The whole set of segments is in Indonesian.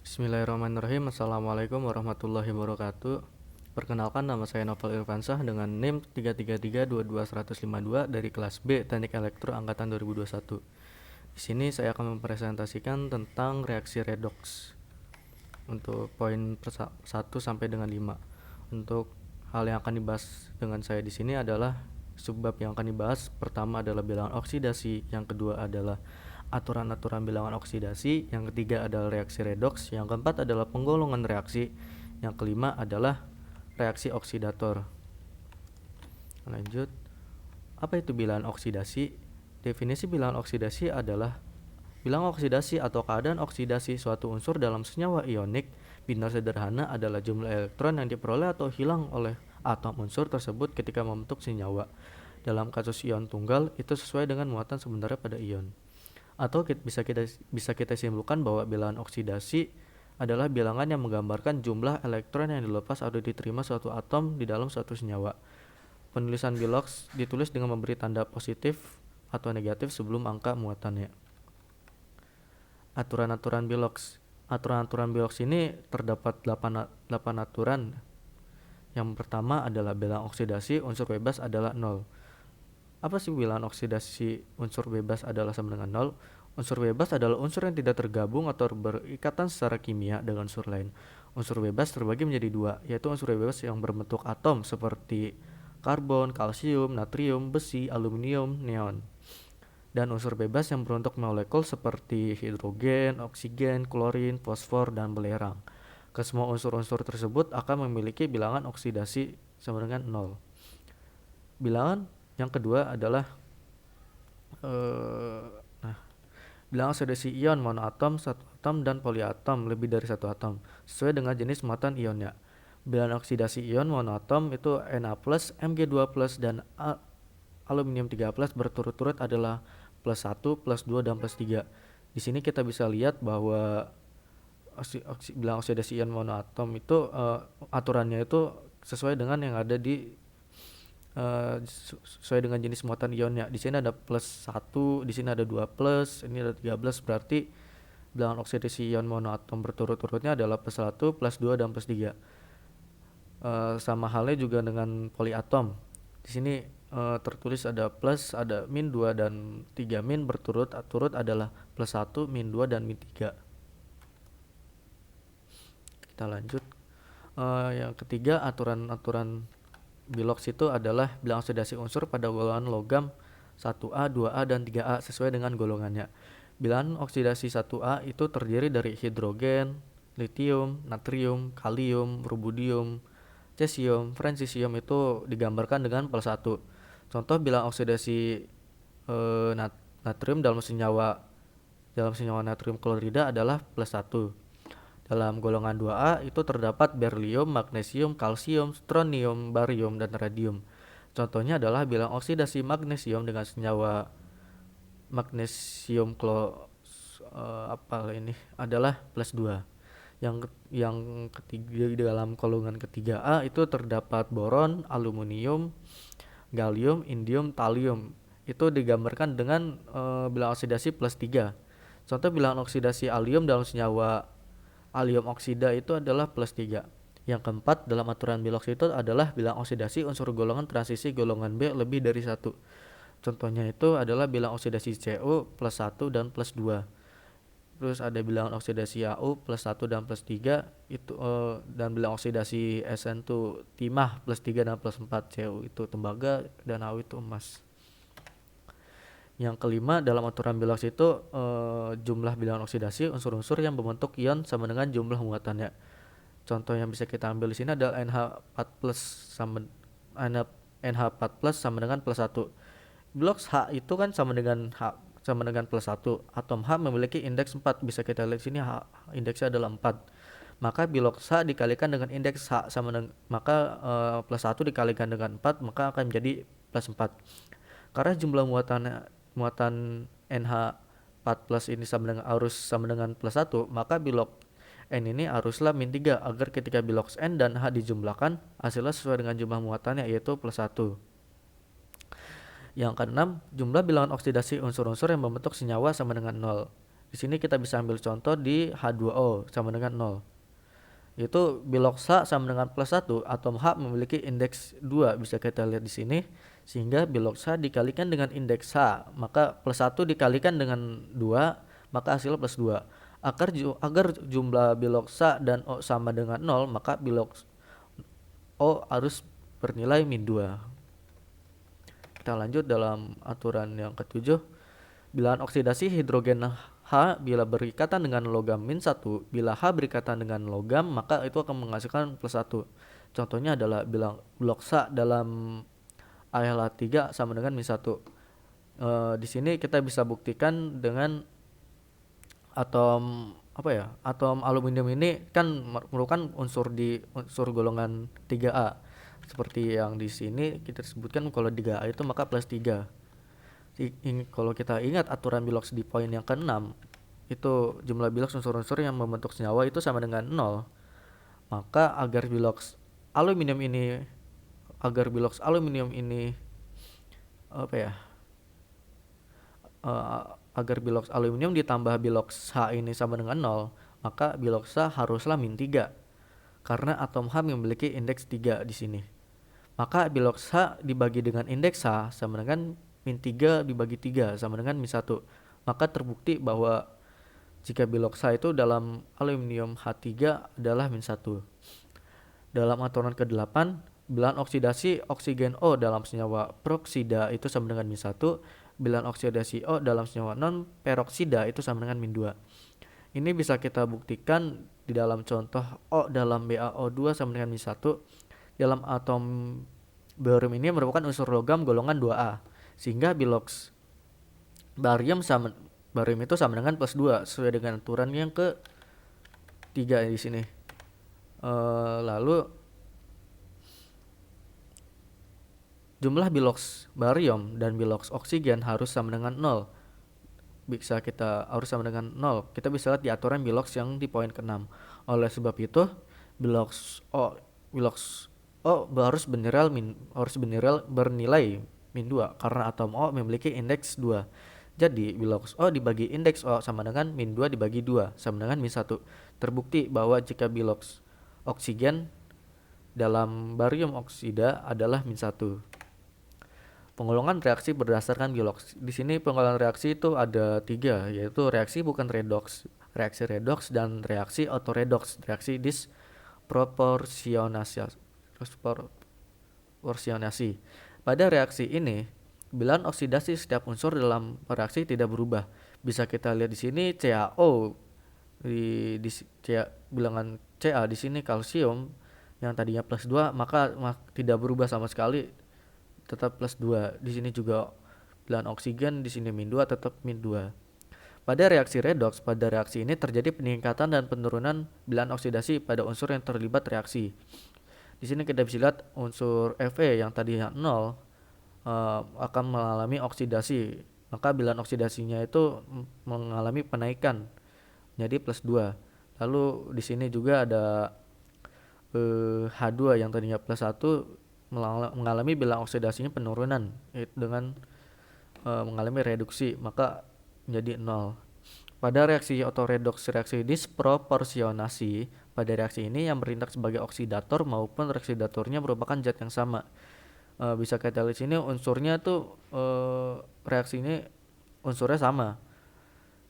Bismillahirrahmanirrahim. Assalamualaikum warahmatullahi wabarakatuh. Perkenalkan, nama saya Novel Irfansah dengan NIM 333225152 dari kelas B Teknik Elektro angkatan 2021. Di sini saya akan mempresentasikan tentang reaksi redox untuk poin 1 sampai dengan 5. Untuk hal yang akan dibahas dengan saya di sini adalah subbab yang akan dibahas. Pertama adalah bilangan oksidasi, yang kedua adalah aturan-aturan bilangan oksidasi, yang ketiga adalah reaksi redoks, yang keempat adalah penggolongan reaksi, yang kelima adalah reaksi oksidator. Lanjut, apa itu bilangan oksidasi? Definisi bilangan oksidasi adalah bilangan oksidasi atau keadaan oksidasi suatu unsur dalam senyawa ionik binar sederhana adalah jumlah elektron yang diperoleh atau hilang oleh atom unsur tersebut ketika membentuk senyawa. Dalam kasus ion tunggal, itu sesuai dengan muatan sebenarnya pada ion. Atau bisa kita simpulkan bahwa bilangan oksidasi adalah bilangan yang menggambarkan jumlah elektron yang dilepas atau diterima suatu atom di dalam suatu senyawa. Penulisan bilox ditulis dengan memberi tanda positif atau negatif sebelum angka muatannya. Aturan-aturan bilox. Aturan-aturan bilox ini terdapat 8 aturan. Yang pertama adalah bilangan oksidasi unsur bebas adalah 0. Apa sih bilangan oksidasi unsur bebas adalah sama dengan 0? Unsur bebas adalah unsur yang tidak tergabung atau berikatan secara kimia dengan unsur lain. Unsur bebas terbagi menjadi dua, yaitu unsur bebas yang berbentuk atom seperti karbon, kalsium, natrium, besi, aluminium, neon. Dan unsur bebas yang berbentuk molekul seperti hidrogen, oksigen, klorin, fosfor, dan belerang. Kesemua unsur-unsur tersebut akan memiliki bilangan oksidasi sama dengan 0. Bilangan yang kedua adalah bilangan oksidasi ion monoatom, satu atom, dan poliatom lebih dari satu atom sesuai dengan jenis muatan ionnya. Bilangan oksidasi ion monoatom itu Na+, Mg2+, dan aluminium 3+ berturut-turut adalah +1, +2, dan +3. Di sini kita bisa lihat bahwa bilangan oksidasi ion monoatom itu aturannya itu sesuai dengan yang ada di sesuai dengan jenis muatan ionnya. Di sini ada +1, di sini ada 2+, ini ada 13, berarti bilangan oksidasi ion monoatom berturut-turutnya adalah +1, +2, dan +3. Sama halnya juga dengan poliatom. Di sini tertulis ada plus, ada -2 dan 3 min berturut-turut adalah +1, -2, dan -3. Kita lanjut. Yang ketiga, aturan-aturan bilox itu adalah bilangan oksidasi unsur pada golongan logam 1A, 2A, dan 3A sesuai dengan golongannya. Bilangan oksidasi 1A itu terdiri dari hidrogen, litium, natrium, kalium, rubidium, cesium, fransisium itu digambarkan dengan +1. Contoh bilangan oksidasi natrium dalam senyawa natrium klorida adalah +1. Dalam golongan 2A itu terdapat berlium, magnesium, kalsium, strontium, barium, dan radium. Contohnya adalah bilangan oksidasi magnesium dengan senyawa magnesium adalah +2. Yang ketiga, di dalam golongan ketiga A itu terdapat boron, aluminium, gallium, indium, thallium. Itu digambarkan dengan bilangan oksidasi +3. Contoh bilangan oksidasi alium dalam senyawa alium oksida itu adalah +3. Yang keempat dalam aturan bilox itu adalah bilangan oksidasi unsur golongan transisi golongan B lebih dari 1. Contohnya itu adalah bilangan oksidasi Cu +1 dan +2. Terus ada bilangan oksidasi Au +1 dan +3 itu dan bilangan oksidasi Sn itu timah +3 dan +4. Cu itu tembaga dan Au itu emas. Yang kelima, dalam aturan bilox itu jumlah bilangan oksidasi unsur-unsur yang membentuk ion sama dengan jumlah muatannya. Contoh yang bisa kita ambil di sini adalah NH4+ sama dengan +1. Bilox H itu kan sama dengan +1. Atom H memiliki indeks 4. Bisa kita lihat di sini indeksnya adalah 4. Maka bilox H dikalikan dengan indeks H sama dengan +1 dikalikan dengan 4 maka akan menjadi +4. Karena jumlah muatan NH4+ ini harus sama dengan +1, maka bilox N ini haruslah -3 agar ketika bilox N dan H dijumlahkan hasilnya sesuai dengan jumlah muatannya yaitu +1. Yang keenam, jumlah bilangan oksidasi unsur-unsur yang membentuk senyawa sama dengan 0. Di sini kita bisa ambil contoh di H2O sama dengan 0. Itu bilox H sama dengan plus 1, atom H memiliki indeks 2, bisa kita lihat di sini. Sehingga bilox H dikalikan dengan indeks H, maka plus 1 dikalikan dengan 2, maka hasilnya plus 2. Agar jumlah bilox H dan O sama dengan 0, maka bilox O harus bernilai min 2. Kita lanjut dalam aturan yang ketujuh. Bilangan oksidasi hidrogen H bila berikatan dengan logam min 1, bila H berikatan dengan logam maka itu akan menghasilkan plus 1. Contohnya adalah bilang bilox H dalam AlH3 sama dengan min 1. Di sini kita bisa buktikan dengan atom atom aluminium ini kan merupakan unsur golongan 3A. Seperti yang di sini kita sebutkan kalau 3A itu maka plus 3. Kalau kita ingat aturan bilox di poin yang ke-6, itu jumlah bilox unsur-unsur yang membentuk senyawa itu sama dengan 0. Maka agar bilox aluminium ini agar bilox aluminium ditambah bilox H ini sama dengan 0, maka bilox H haruslah min 3 karena atom H memiliki indeks 3 di sini. Maka bilox H dibagi dengan indeks H sama dengan min 3 dibagi 3 sama dengan min 1. Maka terbukti bahwa jika bilox H itu dalam aluminium H3 adalah min 1. Dalam aturan ke-8, bilangan oksidasi oksigen O dalam senyawa peroksida itu sama dengan min 1. Bilangan oksidasi O dalam senyawa non peroksida itu sama dengan min 2. Ini bisa kita buktikan di dalam contoh O dalam BaO2 sama dengan min 1. Dalam atom barium ini merupakan unsur logam golongan 2A. Sehingga bilox barium itu sama dengan plus 2 sesuai dengan aturan yang ke-3 di sini. Lalu jumlah bilox barium dan bilox oksigen harus sama dengan 0. Harus sama dengan 0. Kita bisa lihat di aturan bilox yang di poin ke-6. Oleh sebab itu, bilox O harus bernilai min 2 karena atom O memiliki indeks 2. Jadi bilox O dibagi indeks O sama dengan min 2 dibagi 2 sama dengan min 1. Terbukti bahwa jika bilox oksigen dalam barium oksida adalah min 1. Pengolongan reaksi berdasarkan bilox. Di sini pengolahan reaksi itu ada 3, yaitu reaksi bukan redoks, reaksi redoks, dan reaksi autoredoks, reaksi disproporsionasi. Pada reaksi ini, bilangan oksidasi setiap unsur dalam reaksi tidak berubah. Bisa kita lihat di sini CaO bilangan Ca di sini kalsium yang tadinya plus 2 maka tidak berubah sama sekali, tetap plus 2. Di sini juga bilangan oksigen di sini min 2 tetap min 2. Pada reaksi redoks, pada reaksi ini terjadi peningkatan dan penurunan bilangan oksidasi pada unsur yang terlibat reaksi. Di sini kita bisa lihat unsur Fe yang tadinya 0 akan mengalami oksidasi, maka bilangan oksidasinya itu mengalami penaikan jadi plus 2. Lalu di sini juga ada H2 yang tadinya plus 1 mengalami bilangan oksidasinya penurunan dengan mengalami reduksi, maka menjadi 0. Pada reaksi autoredoks, reaksi disproporsionasi, pada reaksi ini yang bertindak sebagai oksidator maupun reoksidatornya merupakan zat yang sama. Bisa kita lihat sini unsurnya tuh reaksi ini unsurnya sama.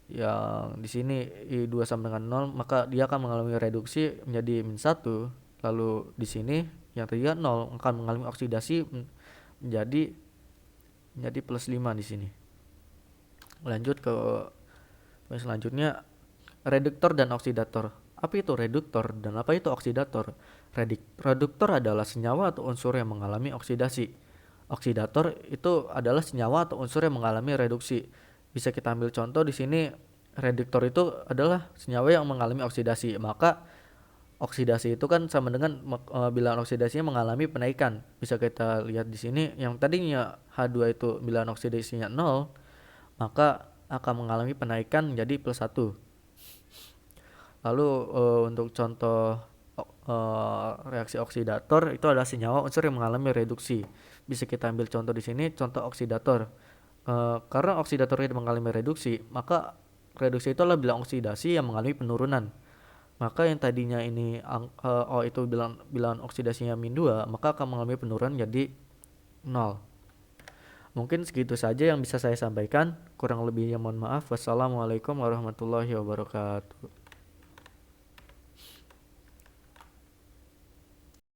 Yang di sini I2 sama dengan 0, maka dia akan mengalami reduksi menjadi min 1. Lalu di sini yang tadinya 0 akan mengalami oksidasi menjadi plus 5 di sini. Lanjut ke selanjutnya, reduktor dan oksidator. Apa itu reduktor dan apa itu oksidator? Reduktor adalah senyawa atau unsur yang mengalami oksidasi. Oksidator itu adalah senyawa atau unsur yang mengalami reduksi. Bisa kita ambil contoh di sini, reduktor itu adalah senyawa yang mengalami oksidasi. Maka oksidasi itu kan sama dengan bilangan oksidasinya mengalami penaikan. Bisa kita lihat di sini yang tadinya H2 itu bilangan oksidasinya 0, maka akan mengalami penaikan menjadi plus 1. Lalu untuk contoh reaksi oksidator itu adalah senyawa unsur yang mengalami reduksi. Bisa kita ambil contoh di sini, contoh oksidator. Karena oksidator itu mengalami reduksi, maka Reduksi itu adalah bilangan oksidasi yang mengalami penurunan. Maka yang tadinya ini O itu bilangan oksidasinya -2, maka akan mengalami penurunan jadi 0. Mungkin segitu saja yang bisa saya sampaikan. Kurang lebihnya mohon maaf. Wassalamualaikum warahmatullahi wabarakatuh.